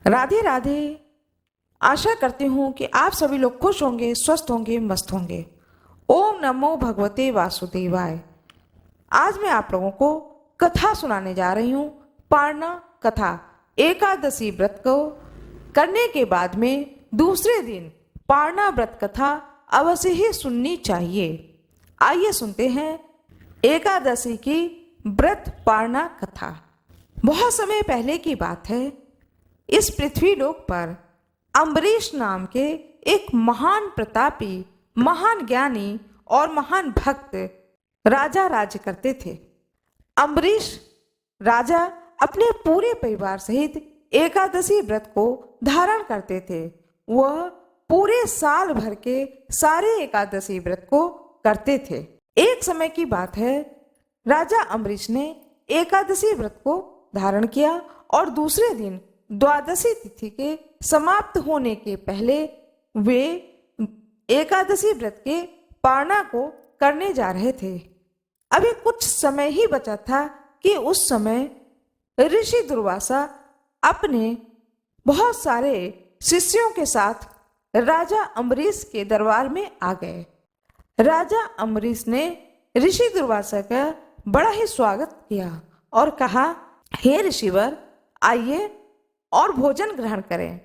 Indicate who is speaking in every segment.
Speaker 1: राधे राधे। आशा करती हूँ कि आप सभी लोग खुश होंगे, स्वस्थ होंगे, मस्त होंगे। ओम नमो भगवते वासुदेवाय। आज मैं आप लोगों को कथा सुनाने जा रही हूँ। पारना कथा। एकादशी व्रत को करने के बाद में दूसरे दिन पारना व्रत कथा अवश्य ही सुननी चाहिए। आइए सुनते हैं एकादशी की व्रत पारना कथा। बहुत समय पहले की बात है। इस पृथ्वी लोक पर अम्बरीश नाम के एक महान प्रतापी, महान ज्ञानी और महान भक्त राजा राज्य करते थे। अम्बरीश राजा अपने पूरे परिवार सहित एकादशी व्रत को धारण करते थे। वह पूरे साल भर के सारे एकादशी व्रत को करते थे। एक समय की बात है, राजा अम्बरीश ने एकादशी व्रत को धारण किया और दूसरे दिन द्वादशी तिथि के समाप्त होने के पहले वे एकादशी व्रत के पारना को करने जा रहे थे। अभी कुछ समय ही बचा था कि उस समय ऋषि दुर्वासा अपने बहुत सारे शिष्यों के साथ राजा अम्बरीश के दरबार में आ गए। राजा अम्बरीश ने ऋषि दुर्वासा का बड़ा ही स्वागत किया और कहा, हे ऋषिवर, आइए और भोजन ग्रहण करें।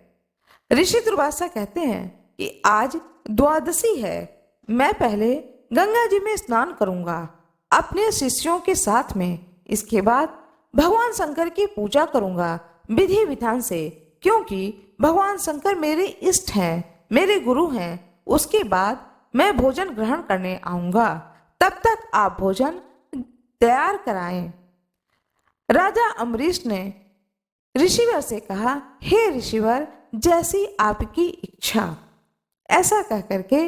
Speaker 1: ऋषि दुर्वासा कहते हैं कि आज द्वादशी है, मैं पहले गंगा जी में स्नान करूंगा अपने शिष्यों के साथ में। इसके बाद भगवान शंकर की पूजा करूंगा विधि विधान से, क्योंकि भगवान शंकर मेरे इष्ट हैं, मेरे गुरु हैं। उसके बाद मैं भोजन ग्रहण करने आऊंगा, तब तक आप भोजन तैयार कराएं। राजा अम्बरीश ने ऋषिवर से कहा, हे ऋषिवर, जैसी आपकी इच्छा। ऐसा कह करके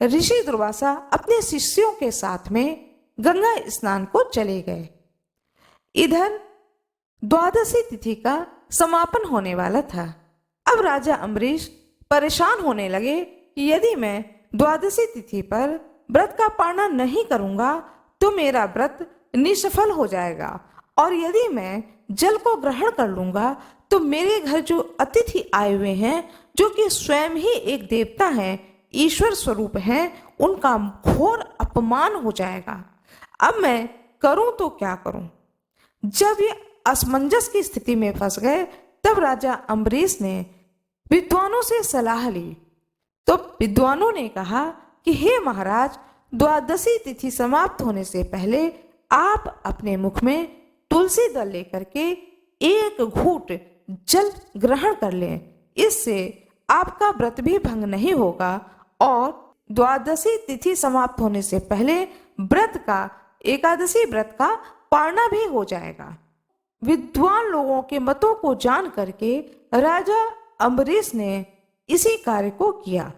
Speaker 1: ऋषि दुर्वासा अपने शिष्यों के साथ में गंगा स्नान को चले गए। इधर द्वादशी तिथि का समापन होने वाला था। अब राजा अम्बरीश परेशान होने लगे कि यदि मैं द्वादशी तिथि पर व्रत का पालना नहीं करूंगा तो मेरा व्रत निष्फल हो जाएगा, और यदि मैं जल को ग्रहण कर लूंगा तो मेरे घर जो अतिथि आए हुए हैं, जो कि स्वयं ही एक देवता हैं, ईश्वर स्वरूप हैं, उनका घोर अपमान हो जाएगा। अब मैं करूं तो क्या करूं? जब ये असमंजस की स्थिति में फंस गए, तब राजा अम्बरीश ने विद्वानों से सलाह ली। तो विद्वानों ने कहा कि हे महाराज, द्वादशी तिथि समाप्त होने से पहले आप अपने मुख में तुलसी दल लेकर के एक घूंट जल ग्रहण कर लें। इससे आपका व्रत भी भंग नहीं होगा और द्वादशी तिथि समाप्त होने से पहले एकादशी व्रत का पालना भी हो जाएगा। विद्वान लोगों के मतों को जान करके राजा अम्बरीश ने इसी कार्य को किया।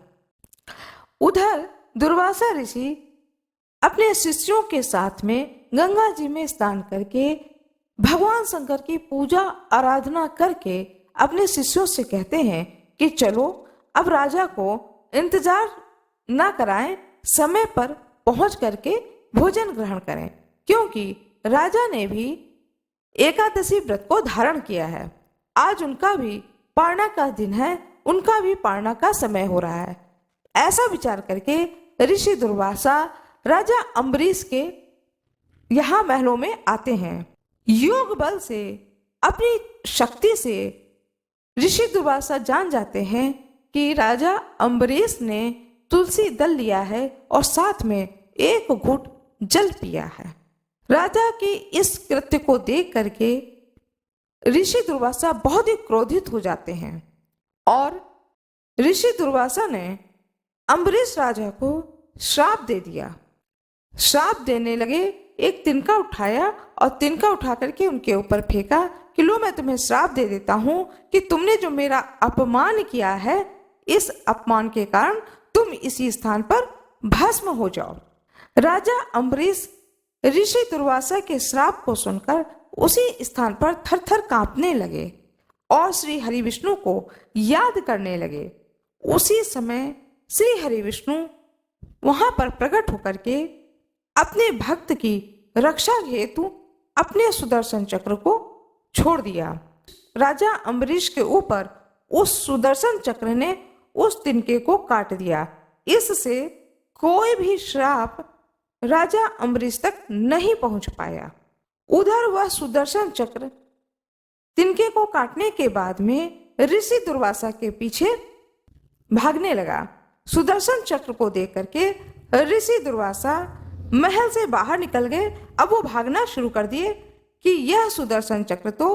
Speaker 1: उधर दुर्वासा ऋषि अपने शिष्यों के साथ में गंगा जी में स्नान करके भगवान शंकर की पूजा आराधना करके अपने शिष्यों से कहते हैं कि चलो अब राजा को इंतजार न कराएं, समय पर पहुंच करके भोजन ग्रहण करें, क्योंकि राजा ने भी एकादशी व्रत को धारण किया है। आज उनका भी पारना का दिन है, उनका भी पारना का समय हो रहा है। ऐसा विचार करके ऋषि दुर्वासा राजा अम्बरीश के यहाँ महलों में आते हैं। योग बल से, अपनी शक्ति से ऋषि दुर्वासा जान जाते हैं कि राजा अम्बरीश ने तुलसी दल लिया है और साथ में एक घूंट जल पिया है। राजा के इस कृत्य को देख करके ऋषि दुर्वासा बहुत ही क्रोधित हो जाते हैं और ऋषि दुर्वासा ने अम्बरीश राजा को श्राप दे दिया। श्राप देने लगे, एक तिनका उठाया और तिनका उठा करके उनके ऊपर फेंका कि लो, मैं तुम्हें श्राप दे देता हूं कि तुमने जो मेरा अपमान किया है, इस अपमान के कारण तुम इसी स्थान पर भस्म हो जाओ। राजा अम्बरीश ऋषि दुर्वासा के श्राप को सुनकर उसी स्थान पर थर थर कांपने लगे और श्री हरि विष्णु को याद करने लगे। उसी समय श्री हरि विष्णु वहां पर प्रकट होकर के अपने भक्त की रक्षा हेतु अपने सुदर्शन चक्र को छोड़ दिया राजा अम्बरीश के ऊपर उस सुदर्शन चक्र ने उस तिनके को काट दिया। इससे कोई भी श्राप राजा अम्बरीश तक नहीं पहुंच पाया। उधर वह सुदर्शन चक्र तिनके को काटने के बाद में ऋषि दुर्वासा के पीछे भागने लगा। सुदर्शन चक्र को देख करके ऋषि दुर्वासा महल से बाहर निकल गए। अब वो भागना शुरू कर दिए कि यह सुदर्शन चक्र तो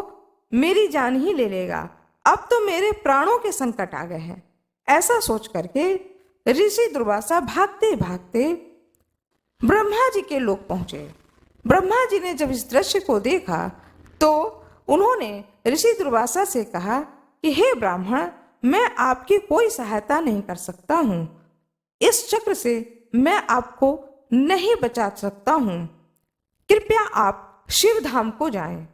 Speaker 1: मेरी जान ही ले लेगा, अब तो मेरे प्राणों के संकट आ गए हैं। ऐसा सोच करके ऋषि दुर्वासा भागते भागते ब्रह्मा जी के लोक पहुंचे। ब्रह्मा जी ने जब इस दृश्य को देखा तो उन्होंने ऋषि दुर्वासा से कहा कि हे ब्राह्मण, मैं आपकी कोई सहायता नहीं कर सकता हूँ। इस चक्र से मैं आपको नहीं बचा सकता हूँ। कृपया आप शिव धाम को जाएं।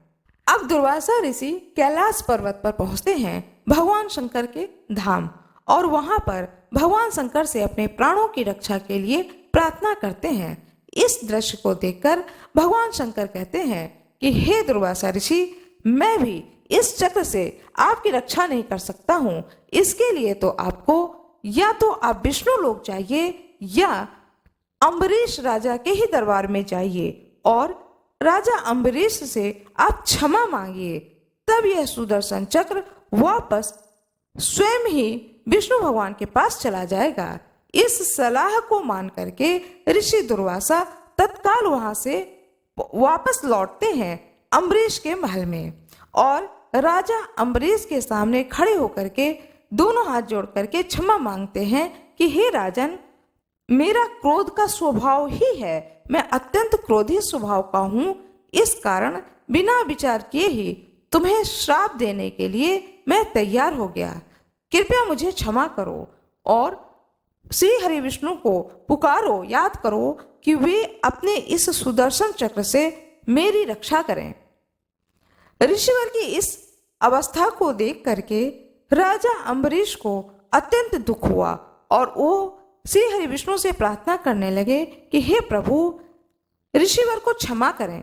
Speaker 1: अब दुर्वासा ऋषि कैलाश पर्वत पर पहुंचते हैं, भगवान शंकर के धाम, और वहां पर भगवान शंकर से अपने प्राणों की रक्षा के लिए प्रार्थना करते हैं। इस दृश्य को देखकर भगवान शंकर कहते हैं कि हे दुर्वासा ऋषि, मैं भी इस चक्र से आपकी रक्षा नहीं कर सकता हूँ। इसके लिए तो आपको या तो आप विष्णु लोक जाइए या अम्बरीश राजा के ही दरबार में जाइए और राजा अम्बरीश से आप क्षमा मांगिए। तब यह सुदर्शन चक्र वापस स्वयं ही विष्णु भगवान के पास चला जाएगा। इस सलाह को मान करके ऋषि दुर्वासा तत्काल वहां से वापस लौटते हैं अम्बरीश के महल में, और राजा अम्बरीश के सामने खड़े होकर के दोनों हाथ जोड़ करके क्षमा मांगते हैं कि हे राजन, मेरा क्रोध का स्वभाव ही है, मैं अत्यंत क्रोधी स्वभाव का हूँ। इस कारण बिना विचार किए ही तुम्हें श्राप देने के लिए मैं तैयार हो गया। कृपया मुझे क्षमा करो और श्री हरि विष्णु को पुकारो, याद करो कि वे अपने इस सुदर्शन चक्र से मेरी रक्षा करें। ऋषिवर की इस अवस्था को देख करके राजा अम्बरीश को अत्यंत दुख हुआ और वो श्री हरि विष्णु से प्रार्थना करने लगे कि हे प्रभु, ऋषिवर को क्षमा करें।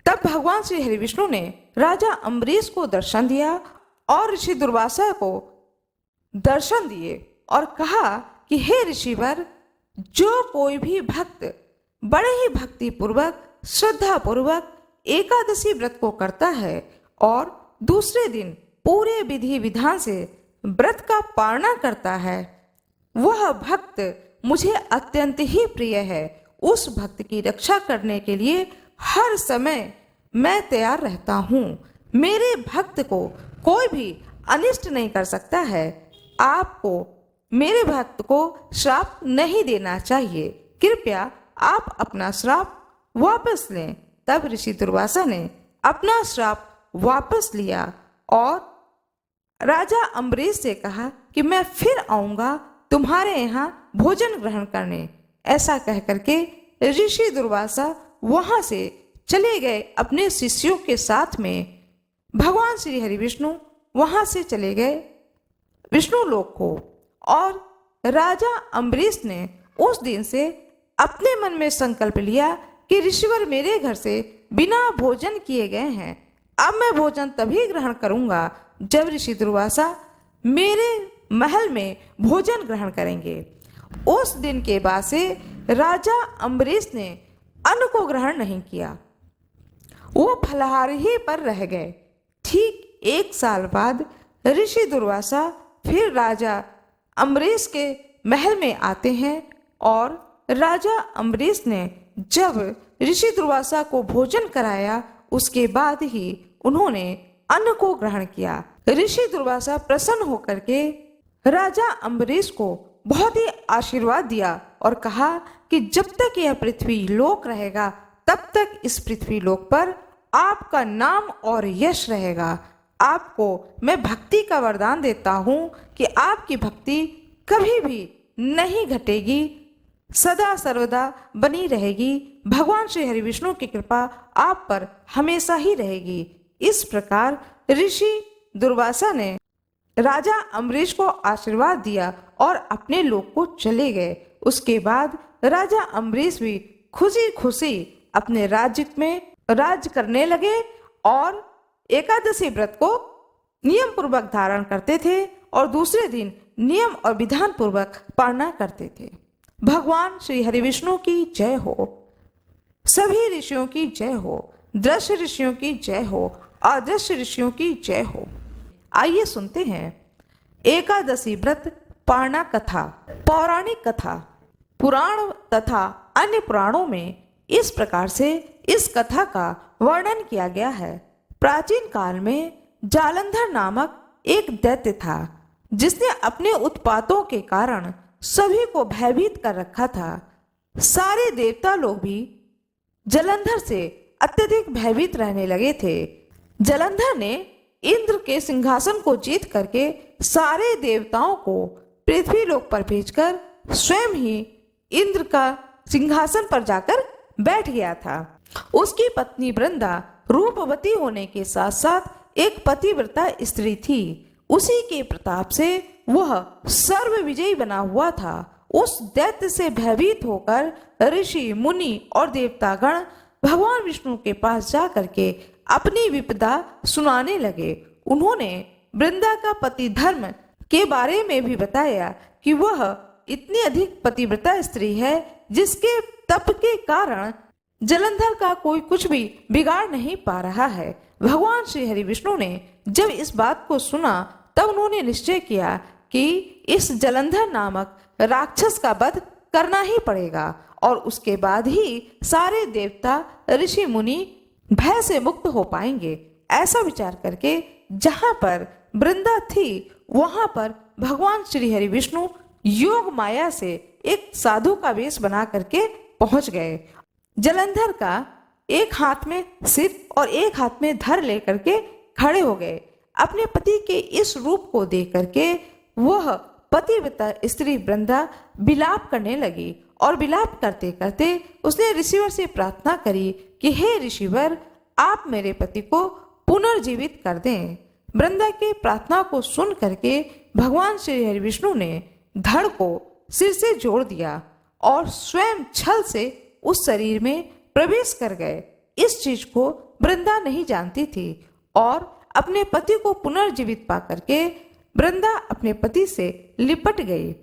Speaker 1: तब भगवान श्री हरि विष्णु ने राजा अम्बरीश को दर्शन दिया और ऋषि दुर्वासा को दर्शन दिए और कहा कि हे ऋषिवर, जो कोई भी भक्त बड़े ही भक्ति पूर्वक श्रद्धा पूर्वक एकादशी व्रत को करता है और दूसरे दिन पूरे विधि विधान से व्रत का पालना करता है, वह भक्त मुझे अत्यंत ही प्रिय है। उस भक्त की रक्षा करने के लिए हर समय मैं तैयार रहता हूँ। मेरे भक्त को कोई भी अनिष्ट नहीं कर सकता है। आपको मेरे भक्त को श्राप नहीं देना चाहिए। कृपया आप अपना श्राप वापस लें। तब ऋषि दुर्वासा ने अपना श्राप वापस लिया और राजा अम्बरीश से कहा कि मैं फिर आऊंगा तुम्हारे यहाँ भोजन ग्रहण करने। ऐसा कह करके ऋषि दुर्वासा वहां से चले गए अपने शिष्यों के साथ में। भगवान श्री हरि विष्णु वहां से चले गए विष्णु लोक को, और राजा अम्बरीश ने उस दिन से अपने मन में संकल्प लिया कि ऋषिवर मेरे घर से बिना भोजन किए गए हैं, अब मैं भोजन तभी ग्रहण करूंगा जब ऋषि दुर्वासा मेरे महल में भोजन ग्रहण करेंगे। उस दिन के बाद से राजा अम्बरीश ने अन्न को ग्रहण नहीं किया, वो फलाहार ही पर रह गए। ठीक 1 साल बाद ऋषि दुर्वासा फिर राजा अम्बरीश के महल में आते हैं और राजा अम्बरीश ने जब ऋषि दुर्वासा को भोजन कराया उसके बाद ही उन्होंने अन्न को ग्रहण किया। ऋषि दुर्वासा प्रसन्न होकर के राजा अम्बरीश को बहुत ही आशीर्वाद दिया और कहा कि जब तक यह पृथ्वी लोक रहेगा तब तक इस पृथ्वी लोक पर आपका नाम और यश रहेगा। आपको मैं भक्ति का वरदान देता हूँ कि आपकी भक्ति कभी भी नहीं घटेगी, सदा सर्वदा बनी रहेगी। भगवान श्री हरि विष्णु की कृपा आप पर हमेशा ही रहेगी। इस प्रकार ऋषि दुर्वासा ने राजा अम्बरीश को आशीर्वाद दिया और अपने लोक को चले गए। उसके बाद राजा अम्बरीश भी खुशी खुशी अपने राज्य में राज्य करने लगे और एकादशी व्रत को नियम पूर्वक धारण करते थे और दूसरे दिन नियम और विधान पूर्वक पालना करते थे। भगवान श्री हरि विष्णु की जय हो, सभी ऋषियों की जय हो, दृश्य ऋषियों की जय हो, अदृश्य ऋषियों की जय हो। आइए सुनते हैं एकादशी व्रत पारणा कथा। पौराणिक कथा पुराण तथा अन्य पुराणों में इस प्रकार से इस कथा का वर्णन किया गया है। प्राचीन काल में जालंधर नामक एक दैत्य था, जिसने अपने उत्पातों के कारण सभी को भयभीत कर रखा था। सारे देवता लोग भी जालंधर से अत्यधिक भयभीत रहने लगे थे। जालंधर ने इंद्र के सिंहासन को जीत करके सारे देवताओं को पृथ्वी लोक पर भेजकर स्वयं ही इंद्र का सिंहासन पर जाकर बैठ गया था। उसकी पत्नी वृंदा रूपवती होने के साथ साथ एक पतिव्रता स्त्री थी। उसी के प्रताप से वह सर्व विजयी बना हुआ था। उस दैत्य से भयभीत होकर ऋषि मुनि और देवतागण भगवान विष्णु के पास जा करके अपनी विपदा सुनाने लगे। उन्होंने वृंदा का पति धर्म के बारे में भी बताया कि वह इतनी अधिक पतिव्रता स्त्री है जिसके तप के कारण जालंधर का कोई कुछ भी बिगाड़ नहीं पा रहा है। भगवान श्री हरि विष्णु ने जब इस बात को सुना तब उन्होंने निश्चय किया कि इस जालंधर नामक राक्षस का वध करना ही पड़ेगा और उसके बाद ही सारे देवता ऋषि मुनि भय से मुक्त हो पाएंगे। ऐसा विचार करके जहां पर वृंदा थी वहां पर भगवान श्री हरि विष्णु योग माया से एक साधु का वेश बना करके पहुंच गए। जालंधर का एक हाथ में सिर और एक हाथ में धर लेकर के खड़े हो गए। अपने पति के इस रूप को देख करके वह पतिव्रता स्त्री वृंदा विलाप करने लगी और विलाप करते करते उसने ऋषिवर से प्रार्थना करी कि हे ऋषिवर, आप मेरे पति को पुनर्जीवित कर दें। वृंदा के प्रार्थना को सुन करके भगवान श्री हरि विष्णु ने धड़ को सिर से जोड़ दिया और स्वयं छल से उस शरीर में प्रवेश कर गए। इस चीज को वृंदा नहीं जानती थी और अपने पति को पुनर्जीवित पा करके वृंदा अपने पति से लिपट गई।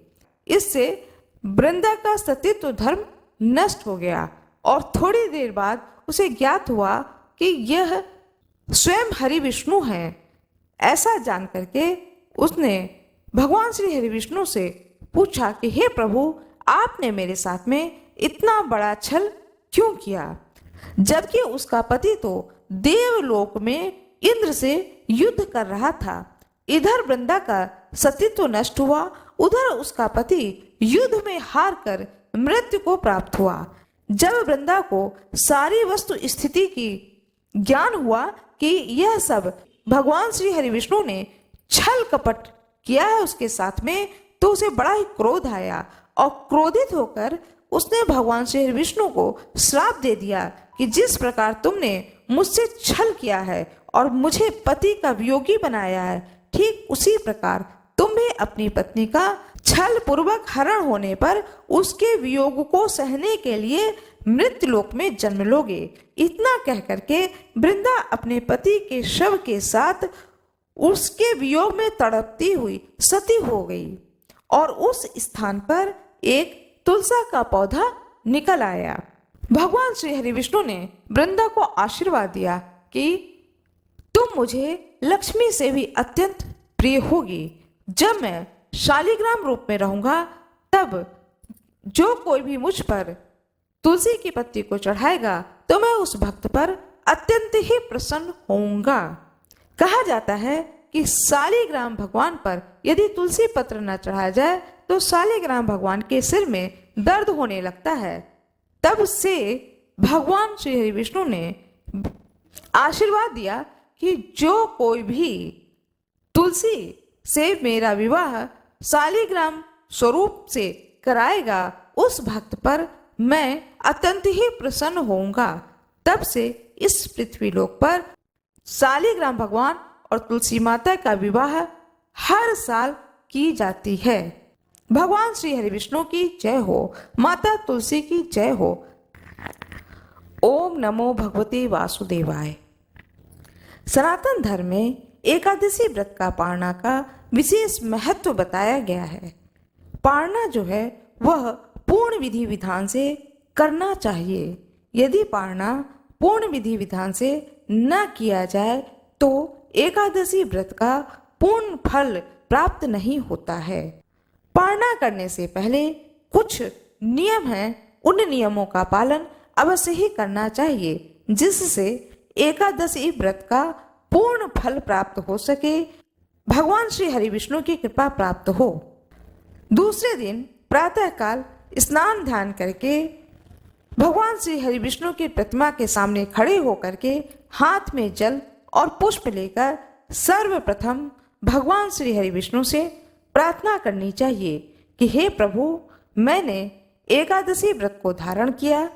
Speaker 1: इससे वृंदा का सतीत्व धर्म नष्ट हो गया और थोड़ी देर बाद उसे ज्ञात हुआ कि यह स्वयं हरि विष्णु हैं। ऐसा जान करके उसने भगवान श्री हरि विष्णु से पूछा कि हे प्रभु, आपने मेरे साथ में इतना बड़ा छल क्यों किया, जबकि उसका पति तो देवलोक में इंद्र से युद्ध कर रहा था। इधर वृंदा का सतीत्व नष्ट हुआ, उधर उसका पति युद्ध में हार कर मृत्यु को प्राप्त हुआ। जब वृंदा को सारी वस्तु स्थिति की ज्ञान हुआ कि यह सब भगवान श्री हरि विष्णु ने छल कपट किया है उसके साथ में, तो उसे बड़ा ही क्रोध आया और क्रोधित होकर उसने भगवान श्री हरि विष्णु को श्राप दे दिया कि जिस प्रकार तुमने मुझसे छल किया है और मुझे पति का वियोगी बनाया है, ठीक उसी प्रकार तुम भी अपनी पत्नी का छल पूर्वक हरण होने पर उसके वियोग को सहने के लिए मृत्यु लोक में जन्म लोगे। इतना कह करके वृंदा अपने पति के शव के साथ उसके वियोग में तड़पती हुई सती हो गई और उस स्थान पर एक तुलसा का पौधा निकल आया। भगवान श्री हरि विष्णु ने वृंदा को आशीर्वाद दिया कि तुम मुझे लक्ष्मी से भी अत्यंत प्रिय होगी। जब मैं शालिग्राम रूप में रहूंगा तब जो कोई भी मुझ पर तुलसी की पत्ती को चढ़ाएगा तो मैं उस भक्त पर अत्यंत ही प्रसन्न होऊंगा। कहा जाता है कि शालिग्राम भगवान पर यदि तुलसी पत्र न चढ़ाया जाए तो शालिग्राम भगवान के सिर में दर्द होने लगता है। तब से भगवान श्री हरि विष्णु ने आशीर्वाद दिया कि जो कोई भी तुलसी से मेरा विवाह शालिग्राम स्वरूप से कराएगा उस भक्त पर मैं अत्यंत ही प्रसन्न होऊंगा। तब से इस पृथ्वी लोक पर शालिग्राम भगवान और तुलसी माता का विवाह हर साल की जाती है। भगवान श्री हरि विष्णु की जय हो, माता तुलसी की जय हो। ओम नमो भगवते वासुदेवाय। सनातन धर्म में एकादशी व्रत का पारणा का विशेष महत्व बताया गया है। पारणा जो है वह पूर्ण विधि विधान से करना चाहिए। यदि पारणा पूर्ण विधि विधान से न किया जाए तो एकादशी व्रत का पूर्ण फल प्राप्त नहीं होता है। पारणा करने से पहले कुछ नियम हैं, उन नियमों का पालन अवश्य ही करना चाहिए जिससे एकादशी व्रत का पूर्ण फल प्राप्त हो सके, भगवान श्री हरि विष्णु की कृपा प्राप्त हो। दूसरे दिन प्रातःकाल स्नान ध्यान करके भगवान श्री हरि विष्णु की प्रतिमा के सामने खड़े होकर के हाथ में जल और पुष्प लेकर सर्वप्रथम भगवान श्री हरि विष्णु से प्रार्थना करनी चाहिए कि हे प्रभु, मैंने एकादशी व्रत को धारण किया,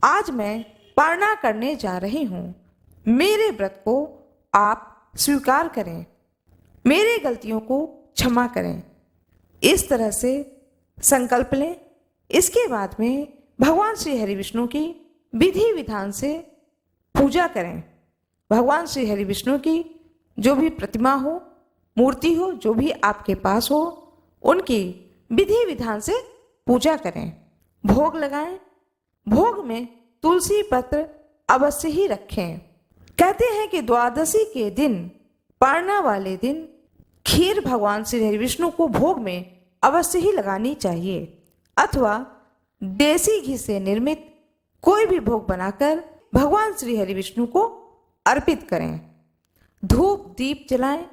Speaker 1: आज मैं पारणा करने जा रही हूँ। मेरे व्रत को आप स्वीकार करें, मेरे गलतियों को क्षमा करें। इस तरह से संकल्प लें। इसके बाद में भगवान श्री हरि विष्णु की विधि विधान से पूजा करें। भगवान श्री हरि विष्णु की जो भी प्रतिमा हो, मूर्ति हो, जो भी आपके पास हो, उनकी विधि विधान से पूजा करें। भोग लगाएं। भोग में तुलसी पत्र अवश्य ही रखें। कहते हैं कि द्वादशी के दिन, पारणा वाले दिन, खीर भगवान श्री हरि विष्णु को भोग में अवश्य ही लगानी चाहिए, अथवा देसी घी से निर्मित कोई भी भोग बनाकर भगवान श्री हरि विष्णु को अर्पित करें। धूप दीप जलाएं।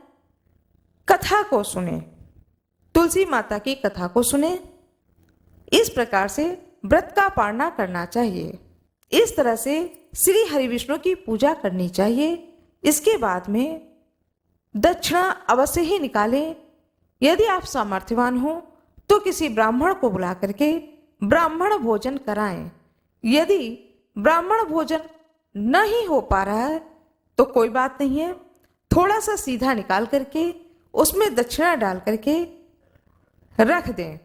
Speaker 1: कथा को सुने, तुलसी माता की कथा को सुने। इस प्रकार से व्रत का पारणा करना चाहिए। इस तरह से श्री हरि विष्णु की पूजा करनी चाहिए। इसके बाद में दक्षिणा अवश्य ही निकालें। यदि आप सामर्थ्यवान हो तो किसी ब्राह्मण को बुला करके ब्राह्मण भोजन कराएं। यदि ब्राह्मण भोजन नहीं हो पा रहा है तो कोई बात नहीं है, थोड़ा सा सीधा निकाल करके उसमें दक्षिणा डाल करके रख दें।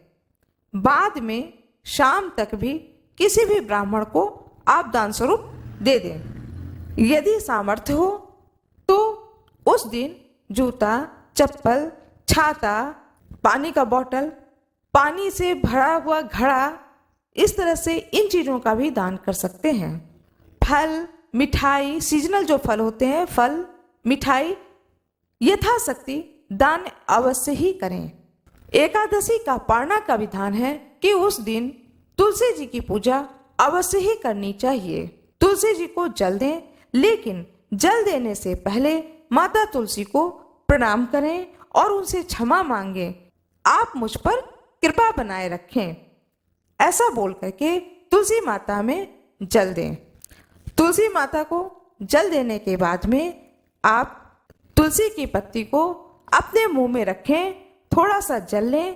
Speaker 1: बाद में शाम तक भी किसी भी ब्राह्मण को आप दान स्वरूप दे दें। यदि सामर्थ्य हो तो उस दिन जूता, चप्पल, छाता, पानी का बोतल, पानी से भरा हुआ घड़ा, इस तरह से इन चीज़ों का भी दान कर सकते हैं। फल, मिठाई, सीजनल जो फल होते हैं, फल, मिठाई यथाशक्ति दान अवश्य ही करें। एकादशी का पारणा का विधान है कि उस दिन तुलसी जी की पूजा अवश्य ही करनी चाहिए। तुलसी जी को जल दें, लेकिन जल देने से पहले माता तुलसी को प्रणाम करें और उनसे क्षमा मांगें। आप मुझ पर कृपा बनाए रखें, ऐसा बोल करके तुलसी माता में जल दें। तुलसी माता को जल देने के बाद में आप तुलसी की पत्ती को अपने मुंह में रखें, थोड़ा सा जल लें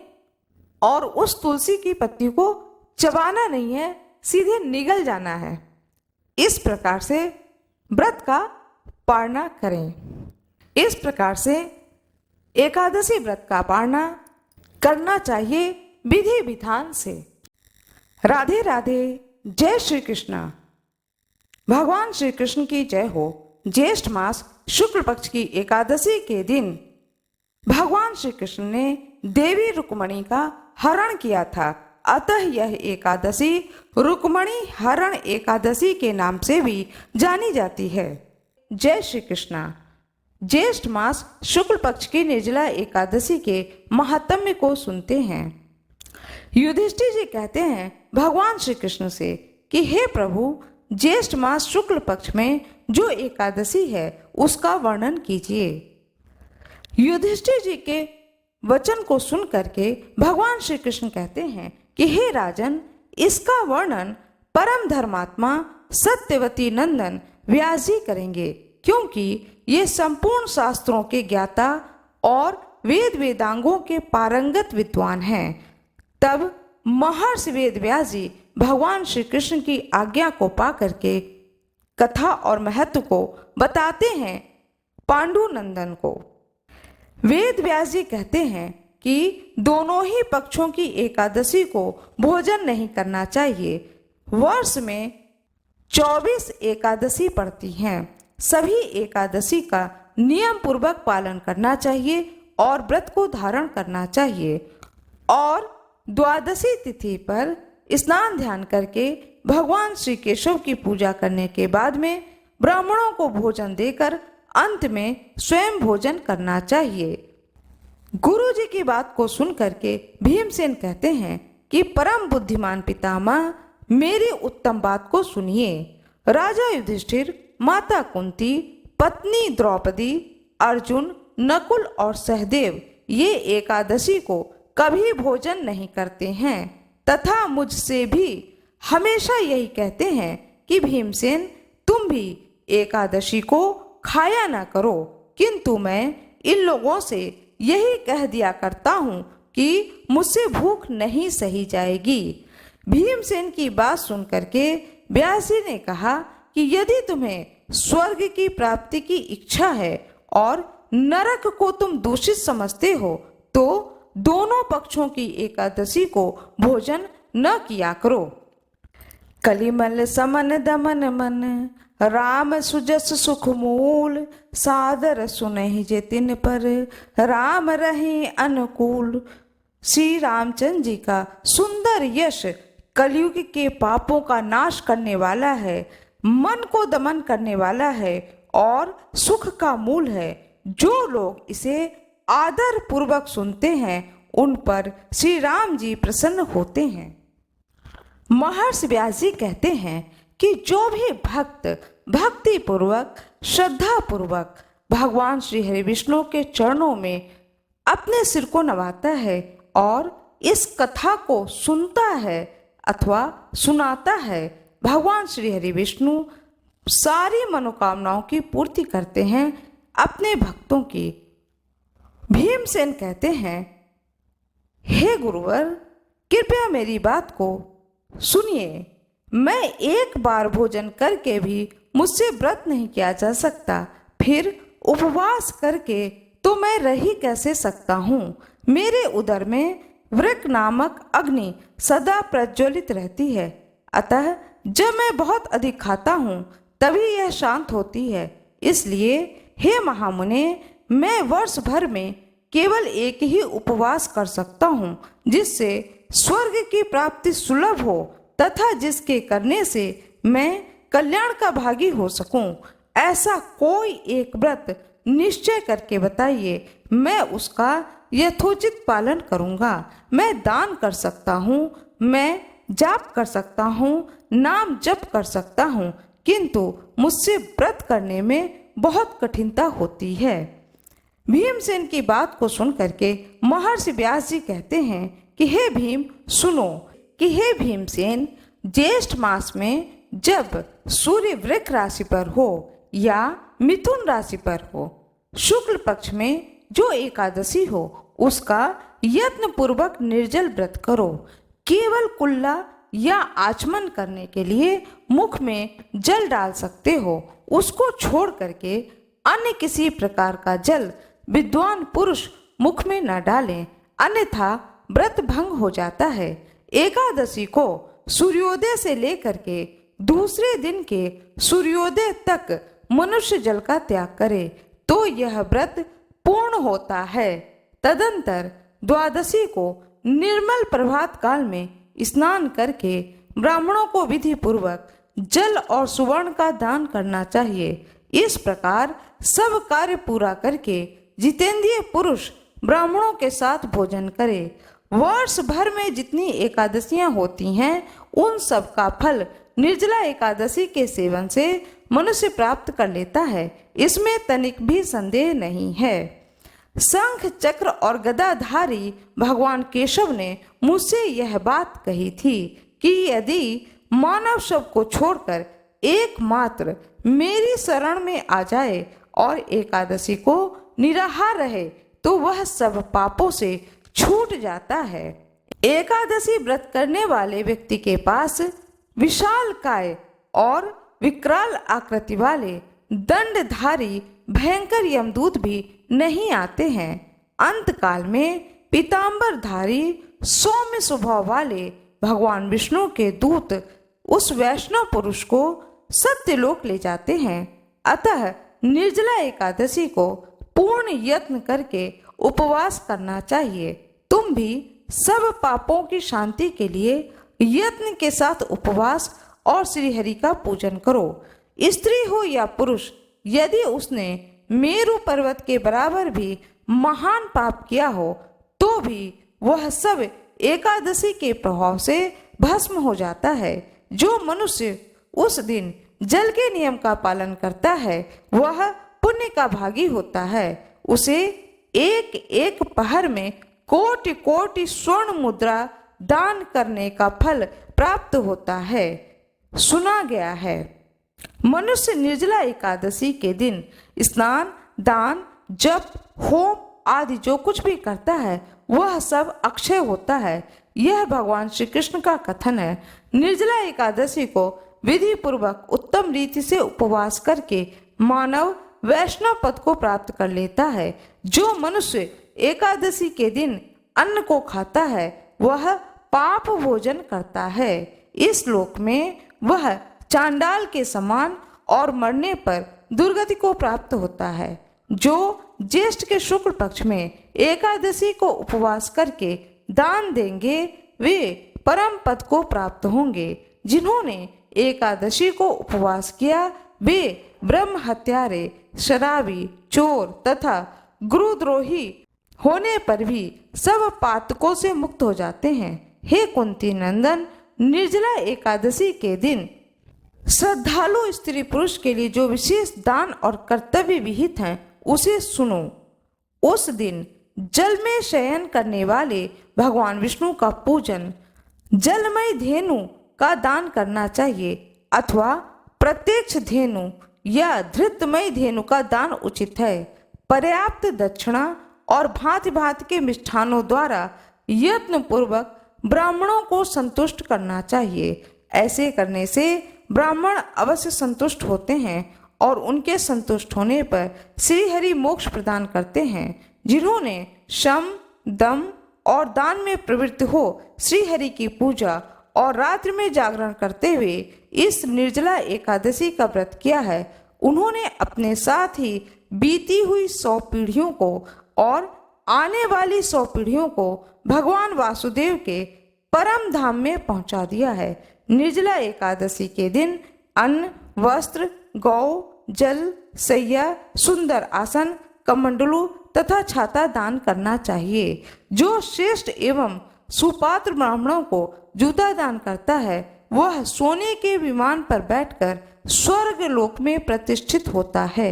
Speaker 1: और उस तुलसी की पत्ती को चबाना नहीं है, सीधे निगल जाना है। इस प्रकार से व्रत का पारणा करें। इस प्रकार से एकादशी व्रत का पारणा करना चाहिए विधि विधान से। राधे राधे। जय श्री कृष्ण। भगवान श्री कृष्ण की जय हो। ज्येष्ठ मास शुक्ल पक्ष की एकादशी के दिन भगवान श्री कृष्ण ने देवी रुक्मणी का हरण किया था, अतः यह एकादशी रुक्मणी हरण एकादशी के नाम से भी जानी जाती है। जय श्री कृष्णा। ज्येष्ठ मास शुक्ल पक्ष की निर्जला एकादशी के महात्म्य को सुनते हैं। युधिष्ठिर जी कहते हैं भगवान श्री कृष्ण से कि हे प्रभु, ज्येष्ठ मास शुक्ल पक्ष में जो एकादशी है उसका वर्णन कीजिए। युधिष्ठिर जी के वचन को सुन करके भगवान श्री कृष्ण कहते हैं कि हे राजन, इसका वर्णन परम धर्मात्मा सत्यवती नंदन व्यास जी करेंगे, क्योंकि ये संपूर्ण शास्त्रों के ज्ञाता और वेद वेदांगों के पारंगत विद्वान हैं। तब महर्षि वेद व्यास जी भगवान श्री कृष्ण की आज्ञा को पा करके कथा और महत्व को बताते हैं पांडु नंदन को। वेद व्यास जी कहते हैं कि दोनों ही पक्षों की एकादशी को भोजन नहीं करना चाहिए। वर्ष में 24 एकादशी पड़ती हैं। सभी एकादशी का नियम पूर्वक पालन करना चाहिए और व्रत को धारण करना चाहिए। और द्वादशी तिथि पर स्नान ध्यान करके भगवान श्री केशव की पूजा करने के बाद में ब्राह्मणों को भोजन देकर अंत में स्वयं भोजन करना चाहिए। गुरु जी की बात को सुन करके भीमसेन कहते हैं कि परम बुद्धिमान पितामह, मेरी उत्तम बात को सुनिए। राजा युधिष्ठिर, माता कुंती, पत्नी द्रौपदी, अर्जुन, नकुल और सहदेव ये एकादशी को कभी भोजन नहीं करते हैं तथा मुझसे भी हमेशा यही कहते हैं कि भीमसेन, तुम भी एकादशी को खाया ना करो। किंतु मैं इन लोगों से यही कह दिया करता हूँ कि मुझसे भूख नहीं सही जाएगी। भीमसेन की बात सुन करके व्यासी ने कहा कि यदि तुम्हें स्वर्ग की प्राप्ति की इच्छा है और नरक को तुम दूषित समझते हो तो दोनों पक्षों की एकादशी को भोजन न किया करो। कलिमल समन दमन मन, राम सुजस सुख मूल, सादर सुनहि जे तिन पर, राम रहे अनुकूल। श्री रामचंद्र जी का सुंदर यश कलयुग के पापों का नाश करने वाला है, मन को दमन करने वाला है और सुख का मूल है। जो लोग इसे आदर पूर्वक सुनते हैं उन पर श्री राम जी प्रसन्न होते हैं। महर्षि व्यास जी कहते हैं कि जो भी भक्त भक्ति पूर्वक श्रद्धा पूर्वक भगवान श्री हरि विष्णु के चरणों में अपने सिर को नवाता है और इस कथा को सुनता है अथवा सुनाता है, भगवान श्री हरि विष्णु सारी मनोकामनाओं की पूर्ति करते हैं अपने भक्तों की। भीमसेन कहते हैं, हे गुरुवर, कृपया मेरी बात को सुनिए। मैं एक बार भोजन करके भी मुझसे व्रत नहीं किया जा सकता, फिर उपवास करके तो मैं रह ही कैसे सकता हूँ। मेरे उदर में वृक नामक अग्नि सदा प्रज्वलित रहती है, अतः जब मैं बहुत अधिक खाता हूँ तभी यह शांत होती है। इसलिए हे महामुने, मैं वर्ष भर में केवल एक ही उपवास कर सकता हूँ जिससे स्वर्ग की प्राप्ति सुलभ हो तथा जिसके करने से मैं कल्याण का भागी हो सकूं। ऐसा कोई एक व्रत निश्चय करके बताइए, मैं उसका यथोचित पालन करूंगा। मैं दान कर सकता हूँ, मैं जाप कर सकता हूँ, नाम जप कर सकता हूँ, किंतु मुझसे व्रत करने में बहुत कठिनता होती है। भीमसेन की बात को सुन करके महर्षि व्यास जी कहते हैं कि हे भीम सुनो, कि हे भीमसेन, ज्येष्ठ मास में जब सूर्य वृक राशि पर हो या मिथुन राशि पर हो, शुक्ल पक्ष में जो एकादशी हो उसका यत्न पूर्वक निर्जल व्रत करो। केवल कुल्ला या आचमन करने के लिए मुख में जल डाल सकते हो, उसको छोड़ करके अन्य किसी प्रकार का जल विद्वान पुरुष मुख में न डालें, अन्यथा व्रत भंग हो जाता है। एकादशी को सूर्योदय से लेकर के दूसरे दिन के सूर्योदय तक मनुष्य जल का त्याग करे तो यह व्रत पूर्ण होता है। तदंतर द्वादशी को निर्मल प्रभात काल में स्नान करके ब्राह्मणों को विधि पूर्वक जल और सुवर्ण का दान करना चाहिए। इस प्रकार सब कार्य पूरा करके जितेंद्रिय पुरुष ब्राह्मणों के साथ भोजन करे। वर्ष भर में जितनी एकादशियां होती हैं उन सब का फल निर्जला एकादशी के सेवन से मनुष्य प्राप्त कर लेता है, इसमें तनिक भी संदेह नहीं है। शंख चक्र और गदाधारी भगवान केशव ने मुझसे यह बात कही थी कि यदि मानव शव को छोड़कर एकमात्र मेरी शरण में आ जाए और एकादशी को निराहार रहे तो वह सब पापों से छूट जाता है। एकादशी व्रत करने वाले व्यक्ति के पास विशाल काय और विकराल आकृति वाले दंडधारी भयंकर यमदूत भी नहीं आते हैं। अंत काल में पीतांबरधारी सौम्य स्वभाव वाले भगवान विष्णु के दूत उस वैष्णव पुरुष को सत्यलोक ले जाते हैं। अतः निर्जला एकादशी को पूर्ण यत्न करके उपवास करना चाहिए। तुम भी सब पापों की शांति के लिए यत्न के साथ उपवास और श्री हरि का पूजन करो। स्त्री हो या पुरुष, यदि उसने मेरु पर्वत के बराबर भी महान पाप किया हो तो भी वह सब एकादशी के प्रभाव से भस्म हो जाता है। जो मनुष्य उस दिन जल के नियम का पालन करता है वह पुण्य का भागी होता है। उसे एक एक पहर में कोटि कोटि स्वर्ण मुद्रा दान करने का फल प्राप्त होता है। सुना गया है, मनुष्य निर्जला एकादशी के दिन स्नान, दान, जप, होम आदि जो कुछ भी करता है वह सब अक्षय होता है। यह भगवान श्री कृष्ण का कथन है। निर्जला एकादशी को विधि पूर्वक उत्तम रीति से उपवास करके मानव वैष्णव पद को प्राप्त कर लेता है। जो मनुष्य एकादशी के दिन अन्न को खाता है वह पाप भोजन करता है। इस लोक में वह चांडाल के समान और मरने पर दुर्गति को प्राप्त होता है। जो ज्येष्ठ के शुक्ल पक्ष में एकादशी को उपवास करके दान देंगे वे परम पद को प्राप्त होंगे। जिन्होंने एकादशी को उपवास किया वे ब्रह्म हत्यारे, शराबी, चोर तथा गुरुद्रोही होने पर भी सब पातकों से मुक्त हो जाते हैं। हे कुंती नंदन, निर्जला एकादशी के दिन श्रद्धालु स्त्री पुरुष के लिए जो विशेष दान और कर्तव्य विहित हैं उसे सुनो। उस दिन जल में शयन करने वाले भगवान विष्णु का पूजन, जलमय धेनु का दान करना चाहिए अथवा प्रत्यक्ष धेनु या धृतमय धेनु का दान उचित है। पर्याप्त दक्षिणा और भांति भांति के मिष्ठानों द्वारा यत्न पूर्वक ब्राह्मणों को संतुष्ट करना चाहिए। ऐसे करने से ब्राह्मण अवश्य संतुष्ट होते हैं और उनके संतुष्ट होने पर श्री हरि मोक्ष प्रदान करते हैं। जिन्होंने शम, दम और दान में प्रवृत्त हो श्री हरि की पूजा और रात्रि में जागरण करते हुए इस निर्जला एकादशी का व्रत किया है, उन्होंने अपने साथ ही बीती हुई 100 पीढ़ियों को और आने वाली 100 पीढ़ियों को भगवान वासुदेव के परम धाम में पहुंचा दिया है। निर्जला एकादशी के दिन अन्न, वस्त्र, गौ, जल, सैया, सुंदर आसन, कमंडलू तथा छाता दान करना चाहिए। जो श्रेष्ठ एवं सुपात्र ब्राह्मणों को जूता दान करता है वह सोने के विमान पर बैठकर स्वर्ग लोक में प्रतिष्ठित होता है।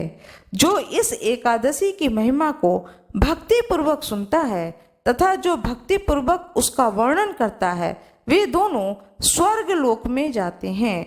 Speaker 1: जो इस एकादशी की महिमा को भक्ति पूर्वक सुनता है तथा जो भक्ति पूर्वक उसका वर्णन करता है वे दोनों स्वर्ग लोक में जाते हैं।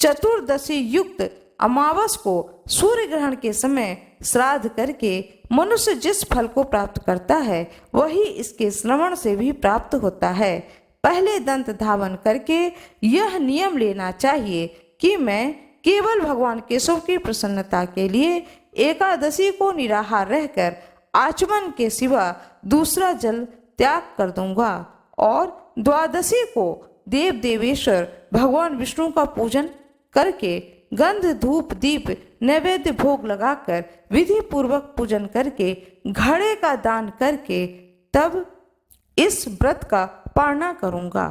Speaker 1: चतुर्दशी युक्त अमावस को सूर्य ग्रहण के समय श्राद्ध करके मनुष्य जिस फल को प्राप्त करता है वही इसके श्रवण से भी प्राप्त होता है। पहले दंत धावन करके यह नियम लेना चाहिए कि मैं केवल भगवान केशव की प्रसन्नता के लिए एकादशी को निराहार रहकर आचमन के सिवा दूसरा जल त्याग कर दूंगा और द्वादशी को देव देवेश्वर भगवान विष्णु का पूजन करके गंध, धूप, दीप, नैवेद्य भोग लगाकर विधि पूर्वक पूजन करके घड़े का दान करके तब इस व्रत का पालना करूंगा।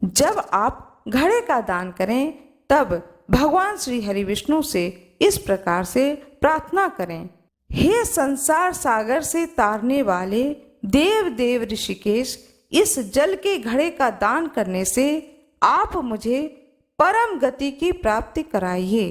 Speaker 1: जब आप घड़े का दान करें तब भगवान श्री हरि विष्णु से इस प्रकार से प्रार्थना करें, हे संसार सागर से तारने वाले देव देव ऋषिकेश, इस जल के घड़े का दान करने से आप मुझे परम गति की प्राप्ति कराइए।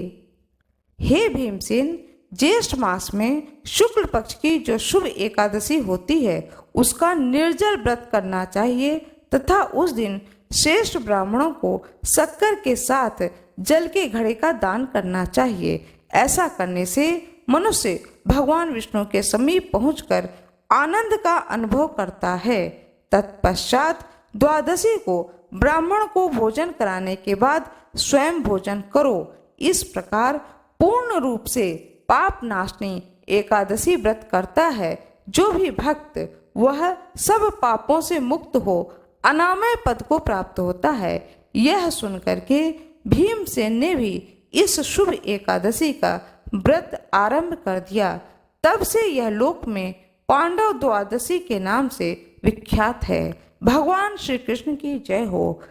Speaker 1: हे भीमसेन, ज्येष्ठ मास में शुक्ल पक्ष की जो शुभ एकादशी होती है उसका निर्जल व्रत करना चाहिए तथा उस दिन श्रेष्ठ ब्राह्मणों को शक्कर के साथ जल के घड़े का दान करना चाहिए। ऐसा करने से मनुष्य भगवान विष्णु के समीप पहुंचकर आनंद का अनुभव करता है। तत्पश्चात द्वादशी को ब्राह्मण को भोजन कराने के बाद स्वयं भोजन करो। इस प्रकार पूर्ण रूप से पाप नाशनी एकादशी व्रत करता है जो भी भक्त वह सब पापों से मुक्त हो अनामय पद को प्राप्त होता है। यह सुनकर के भीमसेन ने भी इस शुभ एकादशी का व्रत आरंभ कर दिया, तब से यह लोक में पांडव द्वादशी के नाम से विख्यात है। भगवान श्री कृष्ण की जय हो।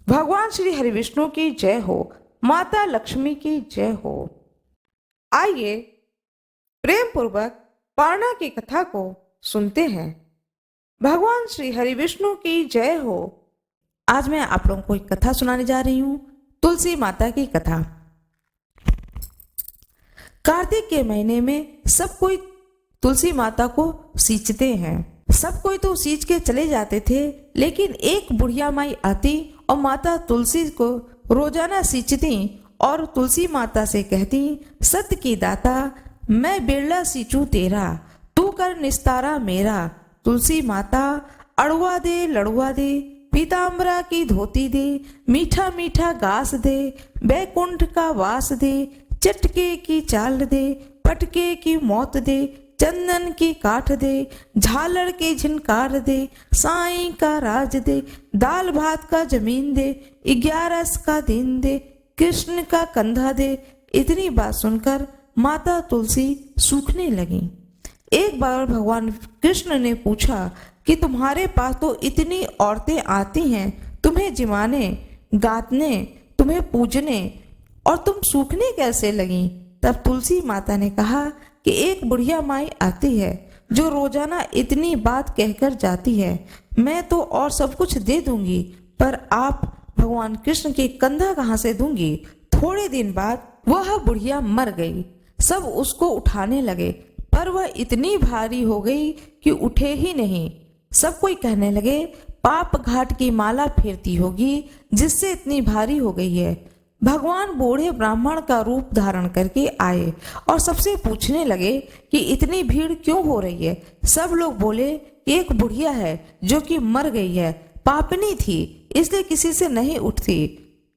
Speaker 1: भगवान श्री हरि विष्णु की जय हो। माता लक्ष्मी की जय हो। आइए प्रेम पूर्वक पारणा की कथा को सुनते हैं। भगवान श्री हरि विष्णु की जय हो। आज मैं आप लोगों को एक कथा सुनाने जा रही हूँ, तुलसी माता की कथा। कार्तिक के महीने में सब कोई तुलसी माता को सींचते हैं। सब कोई तो सींच के चले जाते थे, लेकिन एक बुढ़िया माई आती और माता तुलसी को रोजाना सींचती और तुलसी माता से कहती, सत्य की दाता मैं बिरला सींचू तेरा, तू कर निस्तारा मेरा। तुलसी माता अड़ुआ दे लड़ुआ दे, पीताम्बरा की धोती दे, मीठा मीठा घास दे, बैकुंठ का वास दे, चटके की चाल दे, पटके की मौत दे, चंदन की काठ दे, झालर के झिनकार दे, साईं का राज दे, दाल भात का जमीन दे, 11 का दिन दे, कृष्ण का कंधा दे। इतनी बात सुनकर माता तुलसी सूखने लगी। एक बार भगवान कृष्ण ने पूछा कि तुम्हारे पास तो इतनी औरतें आती हैं तुम्हें जिमाने, गातने, तुम्हें पूजने, और तुम सूखने कैसे लगी? तब तुलसी माता ने कहा कि एक बुढ़िया माई आती है जो रोजाना इतनी बात कहकर जाती है। मैं तो और सब कुछ दे दूंगी, पर आप भगवान कृष्ण के कंधा कहाँ से दूंगी? थोड़े दिन बाद वह बुढ़िया मर गई। सब उसको उठाने लगे, पर वह इतनी भारी हो गई कि उठे ही नहीं। सब कोई कहने लगे, पाप घाट की माला फेरती होगी जिससे इतनी भारी हो गई है। भगवान बूढ़े ब्राह्मण का रूप धारण करके आए और सबसे पूछने लगे कि इतनी भीड़ क्यों हो रही है। सब लोग बोले, एक बुढ़िया है जो कि मर गई है, पापनी थी, इसलिए किसी से नहीं उठती।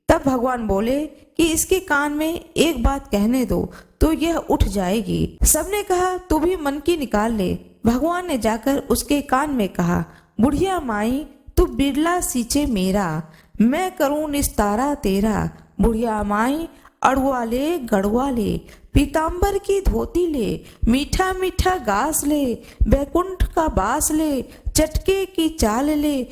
Speaker 1: तब भगवान बोले कि इसके कान में एक बात कहने दो तो यह उठ जाएगी। सबने कहा, तू भी मन की निकाल ले। भगवान ने जाकर उसके कान में कहा, बुढ़िया माई तू बिरला सींचे मेरा, मैं करूं निस्तारा तेरा। बुढ़िया माई अड़ुआ ले गड़ुआ ले, पीताम्बर की धोती ले, मीठा मीठा घास ले, बैकुंठ का बास ले, चटके की चाल ले,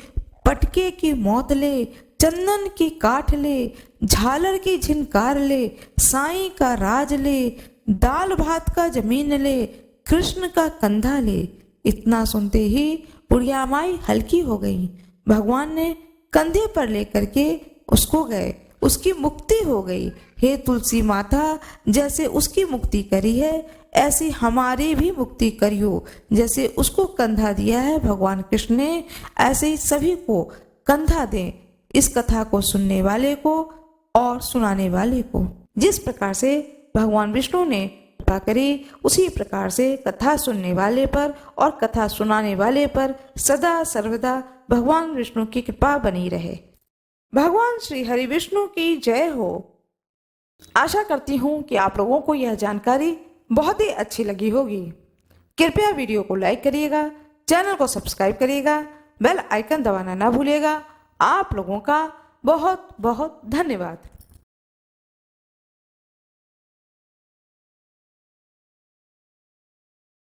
Speaker 1: पटके की मौत ले, चंदन की काठ ले, झालर की झिनकार ले, साईं का राज ले, दाल भात का जमीन ले, कृष्ण का कंधा ले। इतना सुनते ही बुढ़िया माई हल्की हो गई। भगवान ने कंधे पर लेकर के उसको गए, उसकी मुक्ति हो गई। हे तुलसी माता, जैसे उसकी मुक्ति करी है ऐसी हमारी भी मुक्ति करियो। जैसे उसको कंधा दिया है भगवान कृष्ण ने, ऐसे ही सभी को कंधा दें, इस कथा को सुनने वाले को और सुनाने वाले को। जिस प्रकार से भगवान विष्णु ने कृपा करी, उसी प्रकार से कथा सुनने वाले पर और कथा सुनाने वाले पर सदा सर्वदा भगवान विष्णु की कृपा बनी रहे। भगवान श्री हरि विष्णु की जय हो। आशा करती हूँ कि आप लोगों को यह जानकारी बहुत ही अच्छी लगी होगी। कृपया वीडियो को लाइक करिएगा, चैनल को सब्सक्राइब करिएगा, बेल आइकन दबाना ना भूलिएगा। आप लोगों का बहुत बहुत धन्यवाद।